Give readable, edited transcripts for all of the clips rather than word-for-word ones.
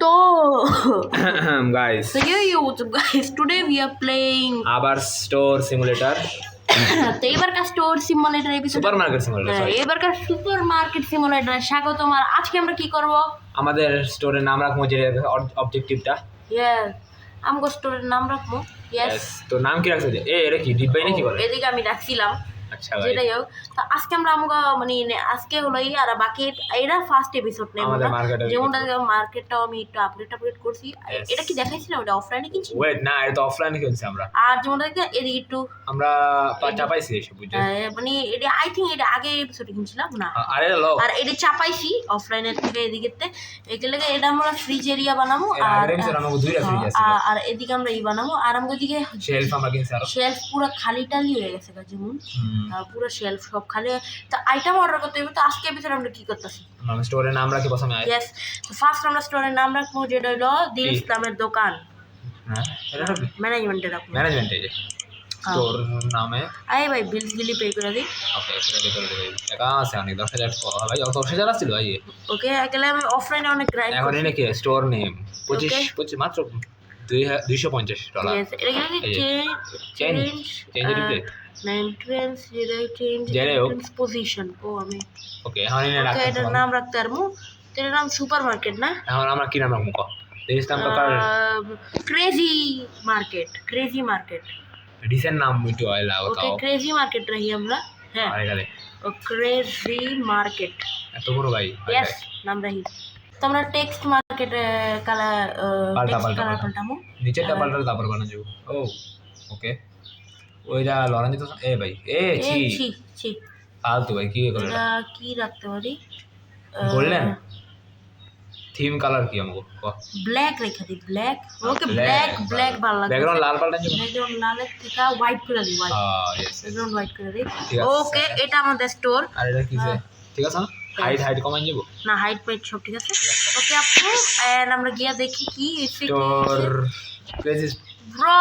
তো guys, so yo what's up guys, today we are playing আবার store simulator তো এবারকার store simulator episode supermarket simulator এবারকার super market simulator স্বাগতম। আর আজকে আমরা কি করব? আমাদের স্টোরের নাম রাখবো যে অবজেক্টিভটা। ইয়েস, আমগো স্টোরের নাম রাখবো। ইয়েস, তো নাম কি রাখছো? এটা কি ডিব্বাই নাকি বলে? এদিকে আমি রাখছিলাম। আচ্ছা ভাই, যেটাই হোক, তো আজকে আমরা মানে আজকে হলো আর বাকি এটা ফার্স্ট এপিসোড নেব আমাদের না, মার্কেটের যেমন মার্কেটটাও আমি একটু আপডেট করছি। এটা কি দেখাইছিলাম? ওটা অফলাইনে কিনছি। ওয়েট না, এটা তো অফলাইনে কিনছি আমরা। আর যেমন এদিকে একটু আমরা চাপাইছি এসব বুঝছো, মানে এটা আই থিঙ্ক এটা আগে এপিসোডে কিনছিলাম না। আরে লো, আর এটা চাপাইছি অফলাইনের থেকে এদিকেতে। এগুলো এটা আমরা ফ্রিজ এরিয়া বানাবো। আর এপিসোড আমাকে দুইটা ফ্রিজ আছে। আর এদিকে আমরা বানাবো। আর আমাদের দিকে শেলফ আমরা কিনছি। আর শেলফ পুরো খালি টালি হয়ে গেছে যেমন পুরো শেলফ সব খালি। তো আইটেম অর্ডার করতে হবে। তো আজকে এপিসোড আমরা কি করতেছি? আমরা স্টোরের নাম রাখি প্রথমে। ইয়েস, তো ফার্স্ট আমরা স্টোরের নাম রাখবো যেটা হলো দিল ইসলামের দোকান। হ্যাঁ, এটা রাখবি ম্যানেজমেন্টে রাখবো। ম্যানেজমেন্টে যে স্টোর নামে। আরে ভাই বিল গিলি পে করে দিই। ওকে, সেটা করে দেবে। টাকা আছে অনেক, 10,000 ভাই, 10,000 আসছিল ভাই। ওকে, একলে আমি অফলাইনে অনেক গ্রাইন্ড এখন এনে কি স্টোর নেম 25 মাত্র $250। ইয়েস, এটা কি চেঞ্জ মেইনটেনেন্স চেঞ্জ পজিশন। ও আমি ওকে, এখন এনে ওকে, রাখতে এটার নাম রাখতে পারবো। এটার নাম সুপার মার্কেট না? এখন আমরা কি নাম রাখবো? দেখিস্তাম তো ক্রেজি মার্কেট ডিসেন্ট নাম একটু হয় লাগো। ওকে, ক্রেজি মার্কেট রাখি আমরা। হ্যাঁ, আরে গেলে ও ক্রেজি মার্কেট এত বড় ভাই। ইয়েস, নাম রাখি। তো আমরা টেক্সট মার্কেট কালার পাল্টামো। নিচেরটা পাল্টালে তারপর বানানো যাবে। ও ওকে, ওইটা লড়ান দিত। এ ভাই, ছি ফালতু ভাই, কি করে এটা কি রাখতে পারি? গোল্ডেন থিম কালার কি আমাকে ব্ল্যাক রেখে দিই। ব্ল্যাক ওকে, ব্ল্যাক ভালো লাগে। ব্যাকগ্রাউন্ড লাল পাল্টান যাবে। ব্যাকগ্রাউন্ড লালের থেকে হোয়াইট করে দিই। হোয়াইট ইয়েস, ব্যাকগ্রাউন্ড হোয়াইট করে দিই। ঠিক আছে। ওকে, এটা আমাদের স্টোর। আর এটা কি ঠিক আছে না? হাইট কমান যাব না, হাইট পাইট সব ঠিক আছে। ওকে আপু, এন্ড আমরা গিয়া দেখি কি store crazy bro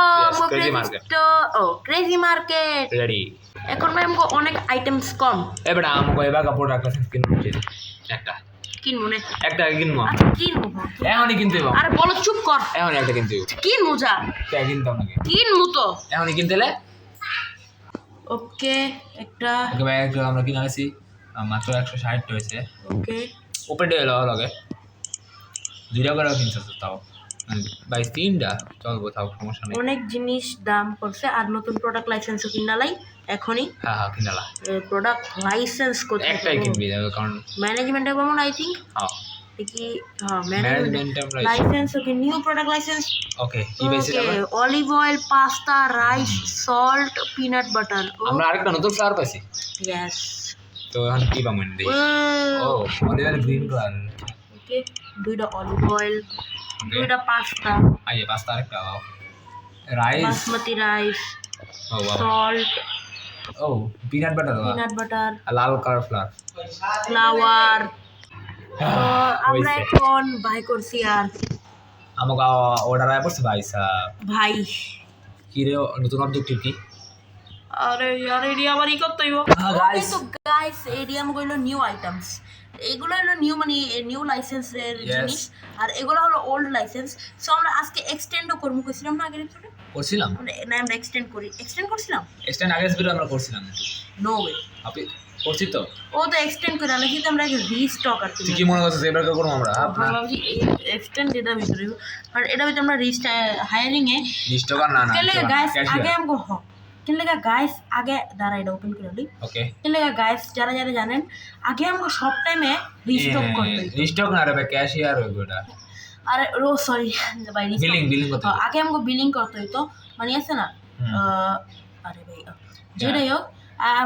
crazy market. Crazy market ready. এখন ভাই আমাকে অনেক আইটেমস কম। এবারে আমাকে এবার কাপড় রাখতে কিনবো একটা কিনবো না? একটা কিনবো। আচ্ছা কিনবো, এখনই কিনতে হবে। আরে বলো, চুপ কর। এখনই একটা কিনতে হবে। কিনবো যা কিনতে হবে নাকি? কিনবো তো এখনই কিনতে হলে। ওকে, একটা ওকে ভাই, একটা আমরা কিনে আনছি মাত্র 160 হয়েছে। ওকে, ওপেন এলো লগে দুইটা করে কিনছে তো, তাও ভাই 3টা চলবো, তাও সমস্যা নেই। অনেক জিনিস দাম পড়ছে। আর নতুন প্রোডাক্ট লাইসেন্সও কিনালাই এখনই। হ্যাঁ কিনালা। প্রোডাক্ট লাইসেন্স করতে একটাই কিনবি কারণ ম্যানেজমেন্টে কেমন আই থিঙ্ক কি। হ্যাঁ, management licence. Okay, new product licence. Okay, কি বেশি okay, olive oil, pasta, rice, salt, peanut butter. আমরা আরেকটা নতুন ফ্লেভার পাইছি। ইয়েস, তো এখন কি পাবেন দেই? ও অলিভ অয়েল গ্রিন কালার। ওকে, দুইটা অলিভ অয়েল, দুইটা পাস্তা, আইয়ে পাস্তা আরেকটা রাইস, বাসমতি রাইস, ও বাবা, সল্ট, ও পিনাট বাটার, লাল কালার ফ্লাওয়ার। আমরা এখন বাই করছি। আর আমাকে অর্ডার আয় পড়ছে ভাই সাহেব। ভাই কি রে নতুন অবজেক্টিভ কি? আরে ইয়ার এরিয়া আবার ই করতে হইব। গাইস তো গাইস, এরিয়া হলো নিউ আইটেমস। এগুলো হলো নিউ মানে নিউ লাইসেন্সের জিনিস। আর এগুলো হলো ওল্ড লাইসেন্স। সো আমরা আজকে এক্সটেন্ডও করবো, কইছিলাম না আগের এপিসোডে? করছিলাম না, আমরা এক্সটেন্ড করছিলাম। এক্সটেন্ড আগের ভিডিও আমরা করছিলাম। নো ওয়ে, আপনি করছি তো। ও তো এক্সটেন্ড করে আনছি। তো আমরা রিস্টক আর তুই কি মনে করছিস এবার কি করব আমরা? ভাবছি এক্সটেন্ড এটা ভিতরে। আর এটা ভিতরে আমরা হায়ারিং এ রিস্টক আর না কেলে গাইস আগে আমগো কেলে গাইস আগে দাঁড়া, এটা ওপেন করে দিই। ওকে, কেলে গাইস যারা যারা জানেন আগে আমগো সব টাইমে রিস্টক করতে হইতো। রিস্টক না রে ভাই, ক্যাশিয়ার হইগোটা। আরে সরি ভাই, বিলিং করতে হইতো। আগে আমগো বিলিং করতে হইতো, মানে আছে না। আরে ভাই যেটাই হোক,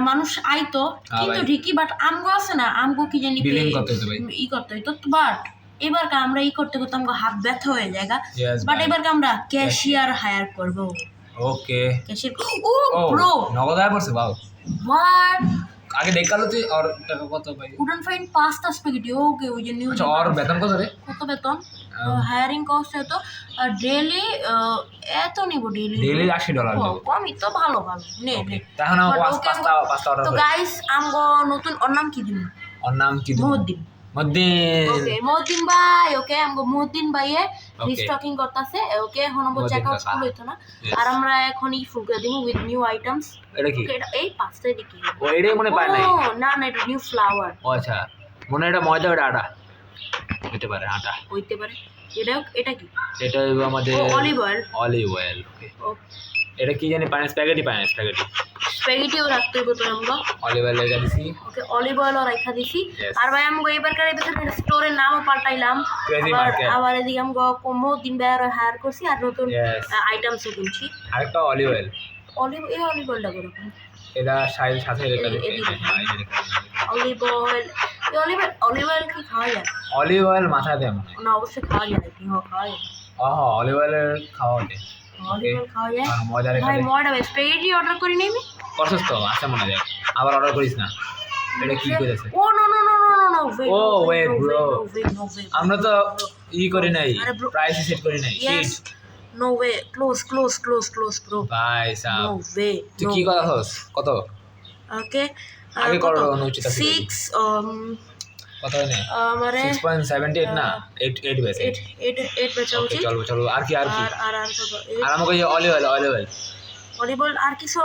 মানুষ আইতো কিন্তু ঠিকই, বাট আমগো আছে না, আমগো কি জানি বিলিং করতে হইতো ভাই, ই করতে হইতো। বাট এবার আমরা ই করতে করতে আমগো হাত ব্যথা হয়ে যায়। বাট এবার আমরা ক্যাশিয়ার হায়ার করব। ওকে, ক্যাশিয়ার। ও ব্রো, নগদ আয় পড়ছে বাউ। হোয়াট? আগে দেখালো তুই। আর টাকা কত ভাই? Wooden fine pasta spaghetti. Okay, ওই যে নিউ। আচ্ছা, আর বেতন কত রে? কত বেতন? হায়ারিং কস্ট হতো ডেইলি এত নিব ডেইলি $80 দেব। কমই তো, ভালো নে নে। তখন আমার পাস্তা অর্ডার তো গাইস আমগো নতুন ওর নাম কি দিন? ওর নাম কি? মুহদ্দিন। মদ্দিন ওকে মহদ্দিন ভাই ওকে আমগো মহদ্দিন ভাইয়ে Okay. রিস্টকিং করতেছে ওকে এখন আমরা মহদ্দিন চেকআউট কাকা। ফুল হইতো না Yes. আর আমরা এখন ই ফুল করে দিব উইথ নিউ আইটেমস এটা কি ওকে এটা এই পাঁচটায় দিকে ও এটাই মনে পায় নাই না না এটা নিউ ফ্লাওয়ার ও আচ্ছা মনে হয় এটা ময়দা ওটা আটা হতে পারে আটা হইতে পারে এটা কি এটা হইবো আমাদের অলিভ অয়েল অলিভ অয়েল ওকে এটা কি জানি পায় স্প্যাগেটি স্প্যাগেটিও রাখতে হবে তো আমরা অলিভ অয়েল লেগে দিছি ওকে অলিভ অয়েলও রাখা দিছি Yes. আর ভাই আমগো এবার কারে স্টোরের নামও পাল্টাইলাম Crazy আবার Market. আবার এদিকে আমগো মহদ্দিন ভাইয়ের হায়ার করছি আর নতুন Yes. আইটেমসও কিনছি আরেকটা অলিভ অয়েল অলিভ অয়েলটা করুন এটা সাথে রেখে দিই এই অলিভ অয়েল অলিভ অয়েল কি খাওয়া যায় অলিভ অয়েল মাথা দেয় মনে হয় না অবশ্যই খাওয়া যায় কি খাওয়া যায় অলিভ অয়েলের খাওয়া যায় অলিভ অয়েল খাওয়া যায় মজা রেখে ভাই দে ময়দা স্প্যাগেটি অর্ডার করি নাই আমি করছিস তো আছে মনে হয় আবার অর্ডার করিস না এটা কি করেছে oh no no no no no wait, Oh, no, wait, no, bro. no, wait. আমরা তো করি নাই আরে bro. প্রাইস সেট করি নাই Yes. No way. Close, bro. ভাই No সাহেব way. তুই no কি way. কথা হস কত Okay. আগে কত? করো অনুচিত আছে 6 কত হয় না আমারে 6.78 না 8 বেসে 8 বেচা ওকে উচিত চলো আর কি আর কত আর আমাকে অলিভ অয়েল অলিভ অয়েল আর কিছু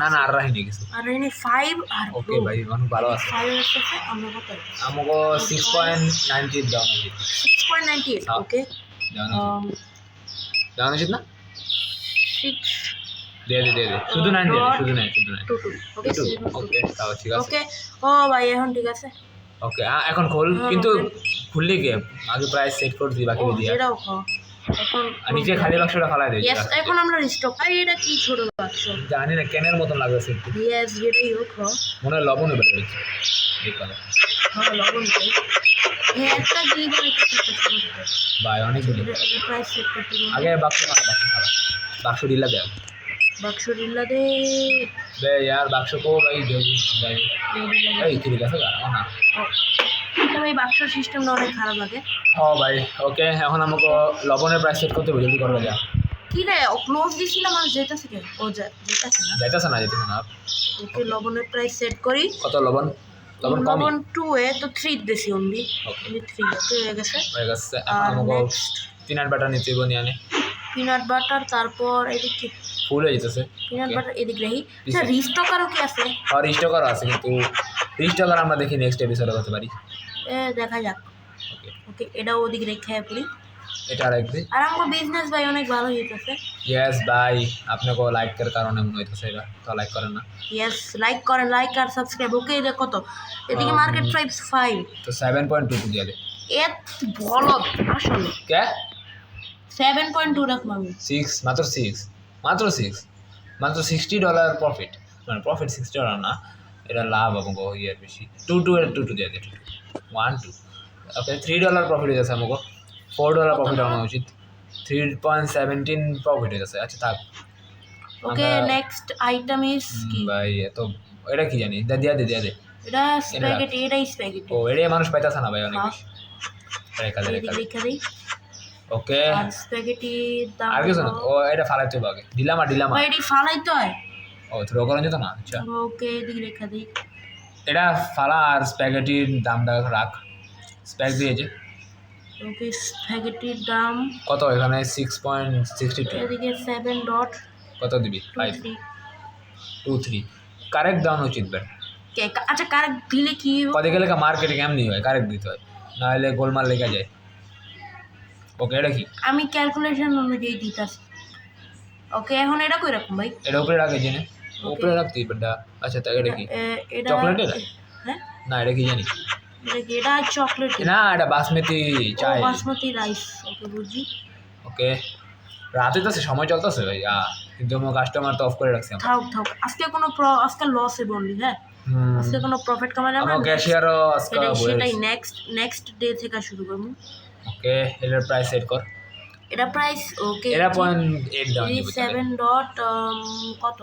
না আর রাখিনি কিছু আর এনে 5 আর ওকে ভাই অনেক ভালো আছে 5 আছে আমরা কত আমাকে 6.90 দাও উচিত 6.98 ওকে দাও উচিত না 6 দে শুধু 9 ওকে ওকে তাও ঠিক আছে ওকে ও ভাই এখন ঠিক আছে ওকে এখন খোল কিন্তু খুললি কে আগে প্রাইস সেট করে দিই বাকি ও দিয়া এটাও খাও এখন আর নিচে খালি বাক্সটা ফালাই দেই ইয়েস এখন আমরা রিস্টক ভাই এটা কি ছোট বাক্স জানি না ক্যানের মতন লাগছে একটু ইয়েস এটাই হোক খাও মনে হয় লবণ হবে এটা এই কালার হ্যাঁ লবণ ভাই একটা দিই ভাই ভাই অনেক গুলো প্রাইস সেট করতে হবে আগে বাক্স ঢিলা দেয় বাক্স রিল্লা দে বে यार বাক্স কো ভাই দে ভাই এই কি লিখা আছে না ভাই বাক্স সিস্টেমটা অনেক খারাপ লাগে হ্যাঁ ভাই ওকে এখন আমাকে লবণের প্রাইস সেট করতে হবে জলদি করবে যা কি রে ও ক্লোজ দিছিলাম আর যেতেছে কে ও যেতেছে না যাইতাছে না ওকে লবণের প্রাইস সেট করি কত লবণ কম লবণ 2 এ তো 3 দিছি অনলি ওকে 3 ওকে হয়ে গেছে হয়ে গেছে আর এখন আমাকে নেক্সট পিনাট বাটার নিতে হবে নিয়ে পিনাট বাটার তারপর এদিকে ফুল হয়ে যেতেছে পিনাট বাটার এদিক রাহি আচ্ছা রিস্টকারও কি আছে আর রিস্টকার আছে কিন্তু রিস্টকার আমরা দেখি নেক্সট এপিসোডে করতে পারি দেখা যাক ওকে ওকে এটা ওদিকে রেখে পড়ি এটা রাখবে আর আমার বিজনেস ভাই অনেক ভালো হইতেছে ইয়েস ভাই আপনাকে লাইকের কারণে মনে হইতেছে এটা তো লাইক করেন না ইয়েস লাইক করেন লাইক আর সাবস্ক্রাইব ওকে এটা কত এদিকে মার্কেট প্রাইস 5 তো 7.2 দিয়ে দে এত ভালো আসলে কে 7.2 রাখলাম আমি 6 মাত্র 6 মাত্র $60 প্রফিট মানে প্রফিট $60 না এটা লাভ আমাকে ইয়ার বেশি 2 দিয়ে দে 2 ওকে $3 প্রফিট হয়ে যাচ্ছে আমাকে $4 প্রফিট হওয়া উচিত 3.17 প্রফিট হয়ে যাচ্ছে আচ্ছা থাক ওকে নেক্সট আইটেম ইজ কি ভাই এত এটা কি জানি দিয়া দে এটা স্প্যাগেটি এটাই স্প্যাগেটি ও এটা মানুষ পাইতাছে না ভাই অনেক বেশি রেখা দে রেখে দেই ওকে আর স্প্যাগেটি দাম আর কিছু না ও এটা ফালাইতে হবে আগে দিলাম ভাই এটি ফালাইতে হয় ও থ্রো করা যেত না আচ্ছা ওকে এদিকে রেখে দেই এটা ফালা আর স্প্যাগেটির দামটা রাখ স্প্যাগ দিয়েছে ওকে স্প্যাগেটির দাম কত এখানে 6.62 এদিকে 7 ডট কত দিবি 5 2 3 কারেক্ট দাম উচিত বের কে আচ্ছা কারেক্ট দিলে কি কত গেলে মার্কেটে কেমনি হয় কারেক্ট দিতে হয় না হলে গোলমাল লেগে যায় ওকে এটা কি আমি ক্যালকুলেশন অনুযায়ী দিতাছি ওকে এখন এটা কই রাখুন ভাই এটা উপরে রাখে জেনে উপরে রাখতি বেটা আচ্ছা তা এটা কি এটা চকলেট এটা হ্যাঁ না এটা কি জানি এটা চকলেট না এটা বাসমতি চাই বাসমতি রাইস ওকে বুঝি ওকে রাতে তো সময় চলতেছে ভাই কিন্তু আমার কাস্টমার তো অফ করে রাখছি আমরা থাক আজকে কোনো আজকে লসে বললি হ্যাঁ আজকে কোনো প্রফিট কামাই যাবে আমার ক্যাশিয়ারও আজকে সেটাই নেক্সট ডে থেকে শুরু করব ওকে এটার প্রাইস সেট কর এটা প্রাইস ওকে এটা 0.8 দাও দিবি 7 ডট কত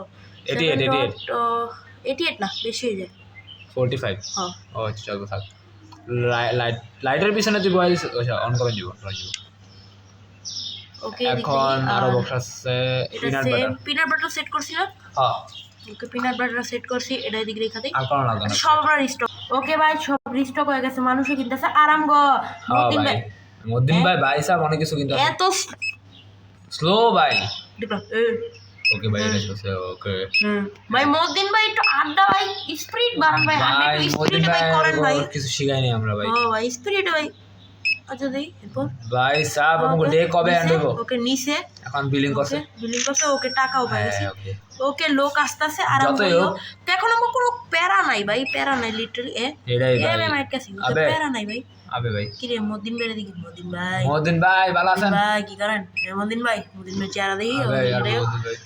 88 না বেশি হয়ে যায় 45 হ্যাঁ ও আচ্ছা চলো থাক লাইটের পিছনে তুই বয়েল আচ্ছা অন করে দিব ওকে এখন আরো বক্স আছে পিনাট বাটার সেট করছি না হ্যাঁ ওকে পিনাট বাটার সেট করছি এটা এদিকে রেখে দেই আর কোন লাগবে না সব আমরা রিস্টক ওকে ভাই সব রিস্টক হয়ে গেছে, মানুষও কিনতেছে আরাম গো। হ্যাঁ মতিন ভাই ভাই মদিন ভাই ভাই সাহেব অনেক কিছু কিন্তু এত স্লো ভাই দেখো ওকে ভাই এটা চলছে ওকে ভাই মতিন ভাই একটু আড্ডা ভাই, স্পিরিট বাড়ান ভাই, আড্ডা ভাই একটু মদিন স্পিরিট ভাই করেন ভাই। কিছু শিখাইনি আমরা ভাই ও ভাই স্পিরিট ভাই। আচ্ছা দেই এরপর ভাই সাহেব আমাকে ডে কবে আনবো ওকে নিচে এখন বিলিং করছে বিলিং করছে, ওকে টাকাও পাইছে। হ্যাঁ ওকে ওকে লোক আসতেছে আরাম যতই করিও। হোক। তো এখন আমার কোনো প্যারা নাই ভাই, প্যারা নাই লিটারালি এটাই ভাই আমি মাইট কাছে আবে। প্যারা নাই ভাই। আবে ভাই কি রে মদিন ভাই দেখি, মদিন ভাই মদিন ভাই ভালো আছেন ভাই কি করেন? মদিন ভাই চেহারা দেখি আবে আর মদিন ভাই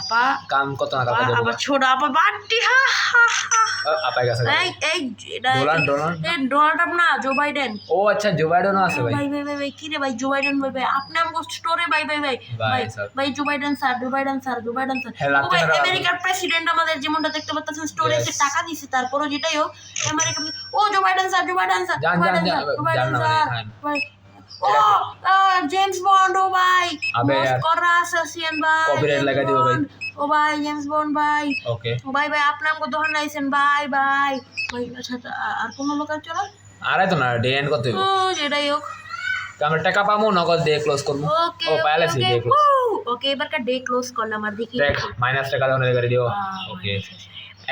আপা কাম কত না কাটা দেবো আবার ছোট আপা বাটি হা হা হা। আপা গেছে এই এই এটা ডোনাল্ড ডোনাল্ড এই ডোনাল্ড ট্রাম্প না, জো বাইডেন। ও আচ্ছা জো বাইডেনও আছে ভাই ভাই ভাই ভাই ভাই কি রে ভাই, জো বাইডেন ভাই ভাই আপনি আমাকে স্টোরে ভাই ভাই ভাই ভাই ভাই স্যার। ভাই Joe Biden sir, Joe Biden sir, Joe Biden sir. হ্যাঁ, ও লাগতে ভাই না লাগতে। আমেরিকার প্রেসিডেন্ট আমাদের যেমনটা দেখতে পাচ্ছেন স্টোরে Yes. এসে টাকা দিছে, তারপরও যেটাই হোক আমেরিকা ও Joe Biden sir, Joe Biden sir, যান, জো বাইডেন যান, স্যার, জো যান, বাইডেন যান না স্যার ভাই, ভাই। ও জেমস বন্ড ও ভাই আবে মোস্ট यार, করা অ্যাসাসিন ভাই, Copyright জেমস লাগা দিও ভাই। বন্ড। ও ভাই জেমস বন্ড ভাই, ওকে ও ভাই ভাই আপনি আমাকে দোকান আইছেন ভাই ভাই ভাই। আচ্ছা আর কোনো লোক আছে না? আরে তো না ডে এন্ড করতে ও যেটাই হোক তো আমরা টাকা পাবো নগদ দিয়ে ক্লোজ করবো ওকে ও পাইলাছি ডে ক্লোজ ওকে এবার কা ডে ক্লোজ করলাম আর দেখি দেখ মাইনাস টাকা দাও না করে দিও ওকে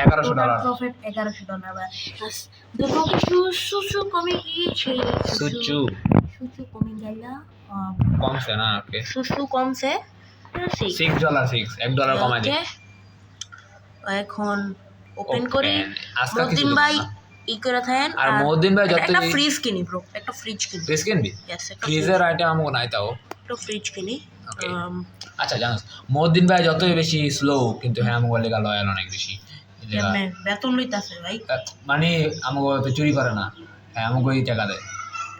$1100 প্রফিট $1100 ভাই। দেখো সুসু কমে গিয়েছে, সুচু সুসু কমে গেল, কমছে না ওকে সুসু কমছে $6 $1 কমাই দে এখন ওপেন করি। আজকে কিছু মতিন ভাই ই করে থাকেন আর মদিন ভাই যত একটা ফ্রিজ কিনি ব্রো, একটা ফ্রিজ কিনি। ফ্রিজ কিনবি Yes, একটা ফ্রিজের আইটেম আমাকে নাই তাও একটা ফ্রিজ কিনি। Okay. আচ্ছা জানোস মদিন ভাই যতই বেশি স্লো কিন্তু হ্যাঁ আমাকে লেগা লয়াল অনেক বেশি লেগা কেমনে বেতন লইতাছে ভাই, মানে আমাকে তো চুরি করে না হ্যাঁ আমাকে এই টাকা দেয়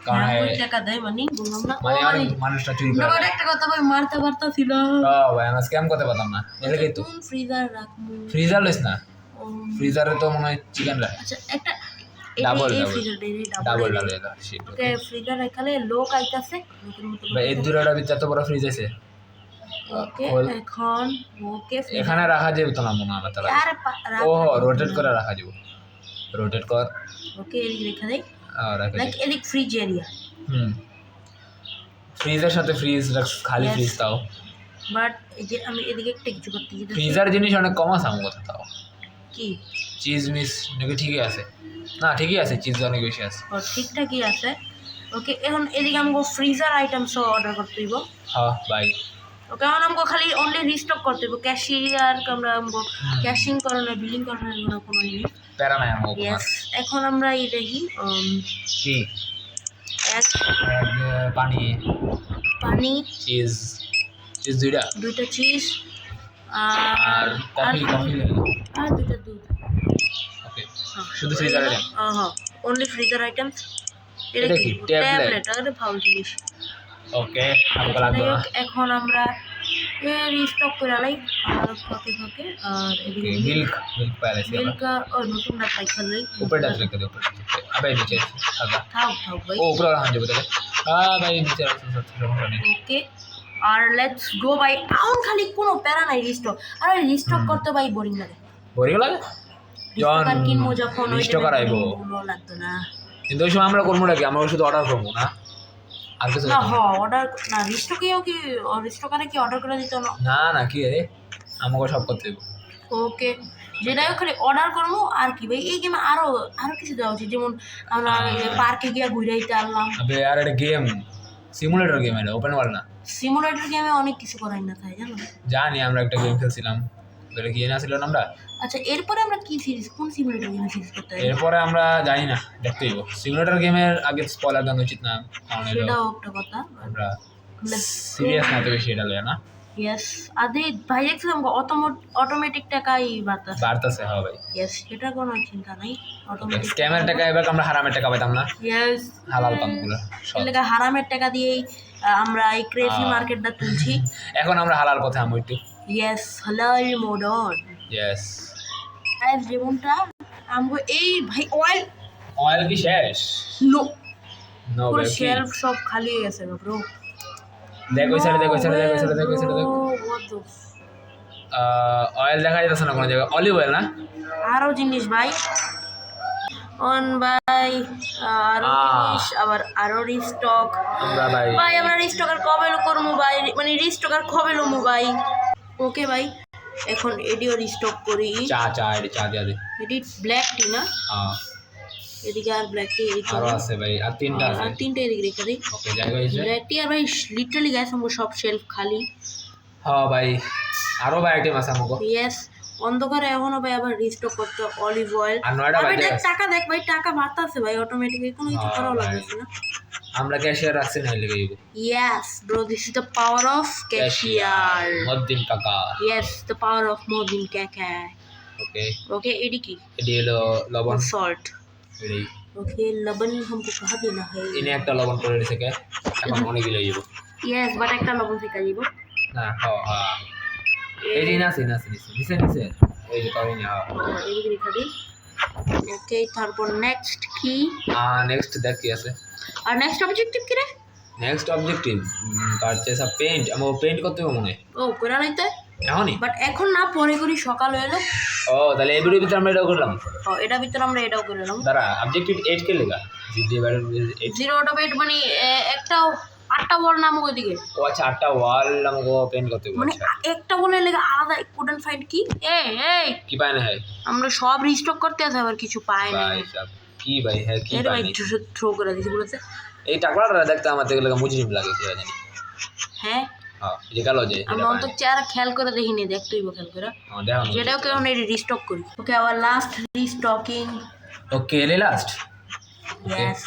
কারণ হ্যাঁ, হ্যাঁ, ওই টাকা দেয় মানে বললাম না মানে ও মানে অনেক মানুষটা চুরি করে আমার একটা কথা ভাই, মারতে পারতা ছিল ও ভাই আমরা স্ক্যাম করতে পারতাম না এলাকে তো কোন ফ্রিজার রাখবো। ফ্রিজার লইস না ও, ফ্রিজারে তো মনে হয় চিকেন রাখ আচ্ছা একটা Double, এই double. ফ্রিজার ডাবল ডাবল এটা shit, ওকে ফ্রিজার রাখালে লোক আইতাছে লোকের মতো ভাই এই দুটোটা ভিতরে এত বড় ফ্রিজ আছে ওকে খোল। এখন ওকে এখানে রাখা যাবে তো না মনে হয় আমার তাহলে আর ও রোটেট করে রাখা যাবে রোটেট কর ওকে এদিকে রেখে দেই, রাখা লাইক যাবে এদিক ফ্রিজ এরিয়া। হুম ফ্রিজের সাথে ফ্রিজ খালি Yes. ফ্রিজ তাও বাট এই যে আমি এদিকে একটা কিছু করতে যেতে ফ্রিজার জিনিস অনেক কম আছে আমার কথা তাও কি চিজ মিস নাকি ঠিকই আছে না ঠিকই আছে চিজ অনেক বেশি আছে ও ঠিকঠাকই আছে। ওকে এখন এদিকে আমাকে ফ্রিজার আইটেমস অর্ডার করতে হইব। হ্যাঁ ভাই ওকে এখন আমাকে খালি অনলি রিস্টক করতে হইব, ক্যাশিয়ার আমরা আমাকে ক্যাশিং করানো বিলিং করানোর জন্য কোনো ই নেই। প্যারা নাই আমার ইয়েস এখন আমরা এই দেখি কি এক পানি পানি চিজ চিজ দুইটা চিজ আর কফি কফি আর দুইটা দুধ। ওকে শুধু ফ্রিজারে দেন হ্যাঁ অনলি ফ্রিজার আইটেমস। এটা কি? Tablet? ট্যাবলেট আরে ফাউল জিনিস। ওকে আমাকে লাগবে যাই না হোক, এখন আমরা রিস্টক করে আলাই আর ফাঁকে ফাঁকে আর এদিকে মিল্ক মিল্ক প্যালেসি আমরা মিল্ক ও নতুন ডাক্তার খালি ऊपर डाल रखे थे ऊपर अबे नीचे आगा থাক থাক ভাই। ओ ऊपर वाला हां जो बता भाई नीचे नहीं ওকে আর লেটস গো ভাই। এখন খালি কোনো প্যারা নাই রিস্টক, আর ওই রিস্টক করতে ভাই বোরিং লাগে। बोरिंग लगे রিস্টক আর কিনবো যখন ওই রিস্টক আর আইবো ভালো লাগতো না। কিন্তু ওই সময় আমরা করবো নাকি আমরা শুধু অর্ডার করবো না আর কিছু না অর্ডার না রিস্টকেও কি রিস্টকারে কি অর্ডার করে দিত না? না না কি রে আমাকে সব করতে হবে ওকে যেটাই হোক খালি অর্ডার করবো আর কি ভাই। এই গেমে আরো আরো কিছু দেওয়া উচিত, যেমন আমরা পার্কে গিয়ে ঘুরাইতে আনলাম। अबे यार এটা গেম সিমুলেটর গেম এটা ওপেন ওয়ার্ল্ড না সিমুলেটর গেমে অনেক কিছু করাই না তাই জানো। জানি আমরা একটা গেম খেলছিলাম এটা কি না ছিল না আমরা আচ্ছা এরপরে আমরা কি সিরিজ কোন সিমুলেটর গেমে সিরিজ করতে হবে এরপরে আমরা জানি না দেখতে হইব সিমুলেটর গেমের আগে স্পয়লার দেওয়া উচিত না কারণ এটা সেটাও একটা কথা। আমরা সিরিয়াস না তো বেশি এটা লয় না ইয়েস আদে ভাই দেখছিলাম অটোমেটিক টাকাই বাতাস বাড়তেছে হ্যাঁ ভাই ইয়েস এটা কোনো চিন্তা নাই অটোমেটিক স্ক্যামের টাকা এবার আমরা হারামের টাকা পাইতাম না ইয়েস হালাল পাম্পগুলো সব এলাকা হারামের টাকা দিয়েই আমরা এই ক্রেজি মার্কেটটা তুলছি। এখন আমরা হালাল পথে আমু একটু ইয়েস হালাল মডন ইয়েস গাইস যেমনটা আমগো এই ভাই অয়েল কি শেষ নো নো পুরো ভাই শেলফ সব খালি হয়ে গেছে ব্রো। দেখো এই সাইডে দেখো এই সাইডে দেখো এই সাইডে দেখো এই সাইডে দেখো অয়েল দেখা যাচ্ছে না কোনো জায়গায় অলিভ অয়েল না আরো জিনিস ভাই অন ভাই আরো জিনিস আবার আরো রিস্টক আমরা ভাই ভাই আমরা রিস্টক আর কবে করবো ভাই মানে রিস্টক আর কবে লমু ভাই ওকে ভাই এখন এডিও রিস্টক করি চা এটি চা দিয়া দে এডি ব্ল্যাক টি না হ্যাঁ এদিকে আর ব্ল্যাক টি এদিকে আরো আছে ভাই আর তিনটা আছে আর তিনটে এদিকে রেখে দিই ওকে জায়গা হয়েছে ব্ল্যাক টি আর ভাই লিটারালি গ্যাস আমগো সব শেলফ খালি হ্যাঁ ভাই আরো ভাই আইটেম আছে আমাকে ইয়েস অন্ধকারে এখনো ভাই আবার রিস্টক করতে অলিভ অয়েল আর 9টা ভাই বাজে দেখ টাকা দেখ ভাই টাকা বাড়তাছে ভাই অটোমেটিক্যালি কোনো কিছু করাও লাগছে না আমরা ক্যাশিয়ার রাখছি না লেগে যাবো Yes, bro, this is the power of cashier. মদ্দিন কাকা Yes, the power of Modin Kaka. Okay Okay, एडी की এটি হলো লবণ salt. এটাই Okay, लबन हमको कहाँ देना है? ইনি একটা লবণ করে দিছে কে এখন অনেক গিলে যাবো Yes, but একটা লবণ থেকে দিব। না হ্যাঁ এই যে নিছে এই যে তাই না এদিকে রেখে দিই। Okay, তারপর next কি? নেক্সট দেখ কি আছে আর next objective কি রে? নেক্সট অবজেক্টিভ পারচেজ আ পেইন্ট আমার পেইন্ট করতে হবে মনে হয় ও করে লাইতে এখনই বাট এখন না পরে করি সকাল হয়ে এলো ও তাহলে এই ভিডিওর ভিতরে আমরা এটাও করলাম ও এটা ভিতরে আমরা এটাও করে নিলাম দাঁড়া অবজেক্টিভ 8 কে লেগা জিডি বাইরে 8 জিরো অটো বেট মানে একটা আটটা বল নাম ওইদিকে ও আচ্ছা 8টা ওয়াল আমাকে পেইন্ট করতে হবে মানে আচ্ছা একটা বলে লেগে আলাদা কুডেন্ট ফাইন্ড কি এই কি পায় না হয় আমরা সব রিস্টক করতে আছে আবার কিছু পাই না ভাই সব কি ভাই হ্যাঁ কি এর ভাই পায় থ্রো করে দিয়েছি বলেছে এই টাকলাটা দেখতে আমার থেকে লাগে মুজরিম লাগে কি জানি হ্যাঁ হ্যাঁ যে কালো যে আমরা অন্তত চেহারা খেয়াল করে দেখিনি দেখতেই খেয়াল করে দেখো যেটাও কেউ রিস্টক করি ওকে আবার লাস্ট রিস্টকিং ওকে এলে লাস্ট ইয়েস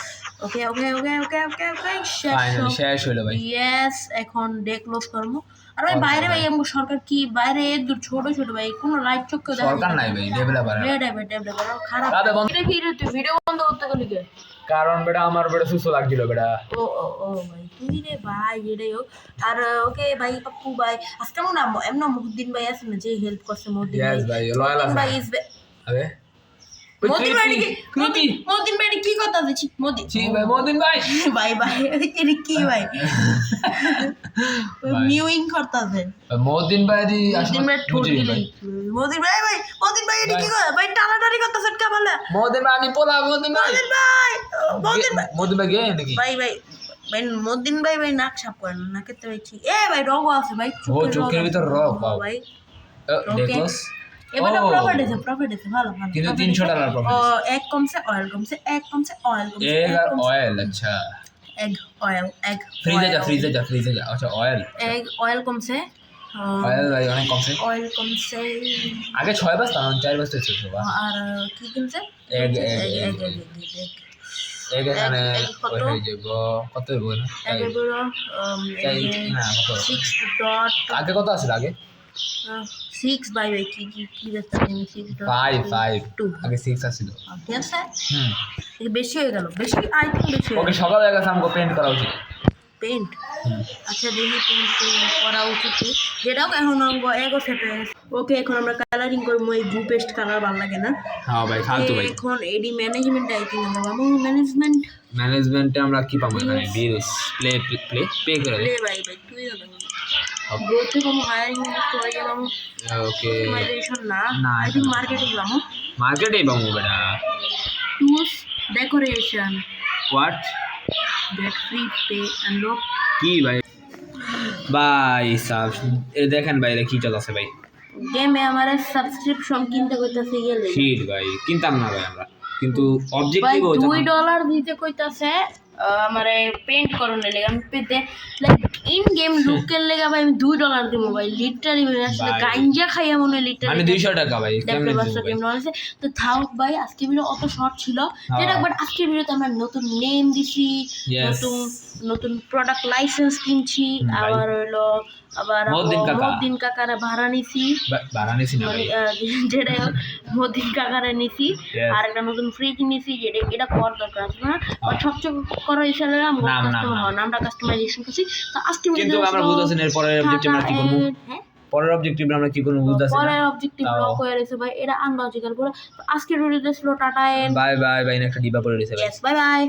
ওকে ওকে ওকে ওকে ওকে ওকে ফাইনালি শেষ হলো ভাই ইয়েস এখন ডে ক্লোজ করবো আর ভাই বাইরে ভাই আমাকে সরকার কি বাইরে দূর ছোট ছোট ভাই কোনো লাইট চোখ কেউ সরকার নাই ভাই ডেভেলপার খারাপ আবে বন্ধ এটা কি রে তুই ভিডিও বন্ধ করতে গেলি কে কারণ বেটা আমার বেটা সুসু লাগছিল বেটা ও ও ও ভাই তুই রে ভাই এটাই হোক আর ওকে ভাই পাপ্পু ভাই আজকে মনে এমন মুহদ্দিন ভাই আছে না যে হেল্প করছে মুহদ্দিন Yes ভাই, loyal আছে। ভাই ইজ আবে মুহদ্দিন ভাই মুহদ্দিন ভাই কি কথা দিচ্ছি মুহদ্দিন জি ভাই মদিন ভাই ভাই ভাই এটা কি ভাই মিউইং করতেছে মদিন ভাই দি মুহদ্দিন ভাই ঠোঁট দিলে মুহদ্দিন ভাই এটা কি করে ভাই টানাটানি করতেছে কে বলে মদিন ভাই আমি পোলা মদিন ভাই মদিন ভাই গে নাকি ভাই ভাই ভাই মুহদ্দিন ভাই নাক সাপ করেন নাকে তো কি এ ভাই রগ আছে ভাই ও চোখের ভিতর রগ বাবা ভাই দেখোস এবারে প্রফিট আছে ভালো কিন্তু 300 ডলার ও প্রফিট এক কমছে অয়েল কমছে এক কমছে অয়েল কমছে এগ আর অয়েল আচ্ছা এগ অয়েল এগ ফ্রিজে যা আচ্ছা অয়েল এগ অয়েল কমছে অয়েল ভাই অনেক কমছে অয়েল কমছে আগে 6 বাজতা 4 বাজতে ছিল বাবা আর কি কমছে এগ এগ এখানে কত? হয়ে যাব কত হইব না এগ গুলো না কত 6 ডট আগে কত আছিল আগে 6 বাই বাই কি দেখতে 6 ডট 5 আগে 6 আছিল ঠিক আছে হুম এটা বেশি হয়ে গেল বেশি আই থিঙ্ক বেশি ওকে সকাল হয়ে গেছে আমাকে পেন্ট করা উচিত পেন্ট আচ্ছা দেখি পেন্ট করা উচিত যেটাও এখন এগো সেট হয়ে গেছে ওকে এখন আমরা কালারিং করবো এই ব্লু পেস্ট কালার ভালো লাগে না হ্যাঁ ভাই ফালতু ভাই এখন এডি ম্যানেজমেন্ট আই থিঙ্ক আমরা পাবো ম্যানেজমেন্টে আমরা কি পাবো এখানে ডিলস পে করে লে ভাই তুই গ্রোথে পাবো হায়ারিং করে পাবো ওকে অপটিমাইজেশন না না, আই থিঙ্ক মার্কেটিং পাবো মার্কেটে পাবো বেটা tools decoration what get free pay unlock কি ভাই ভাই সাব এ দেখেন ভাই এটা কি চলছে ভাই গেমে আমার সাবস্ক্রিপশন কিনতে কইতাছে গেলে শিট ভাই কিনতাম না ভাই আমরা কিন্তু ভাই অবজেক্টিভ হইতো $2 দিতে কইতাছে আমারে পেইন্ট করন লাগে আমি পেতে লাইক ইন গেম লুকের লাগা ভাই আমি $2 দিব ভাই লিটারালি আসলে ভাই। গাঞ্জা খাইয়া মনে মানে লিটারালি 200 টাকা ভাই কেমনে দেখতে দিব পাচ্ছ ভাই কেমন আছে তো থাক ভাই আজকে ভিডিও অত শর্ট ছিল যেটা বাট আজকের ভিডিওতে আমরা নতুন নেম দিছি Yes. নতুন প্রোডাক্ট লাইসেন্স কিনছি ভাই। আবার হলো আবার মদ্দিন কাকা। কাকারে ভাড়া নিছি বারাণসী না মানে ভাই যেটা মোদিন কাকারে নিছি Yes. আর একটা নতুন ফ্রিজ নিছি যেটা এটা করার দরকার আছে না বাট সবচেয়ে করা হিসাবে নামটা কাস্টমাইজেশন করছি তো আজকে কিন্তু আমরা বুঝতেছেন এর পরের অবজেক্টিভ আমরা কি করব পরের অবজেক্টিভ আমরা কি করব বুঝতেছেন না পরের অবজেক্টিভ ব্লক হয়ে রয়েছে ভাই এটা আনলজিক্যাল পুরো আজকের ভিডিওতে ছিল টাটা এন্ড বাই বাই ভাই একটা ডিবা পড়ে রয়েছে ভাই বাই বাই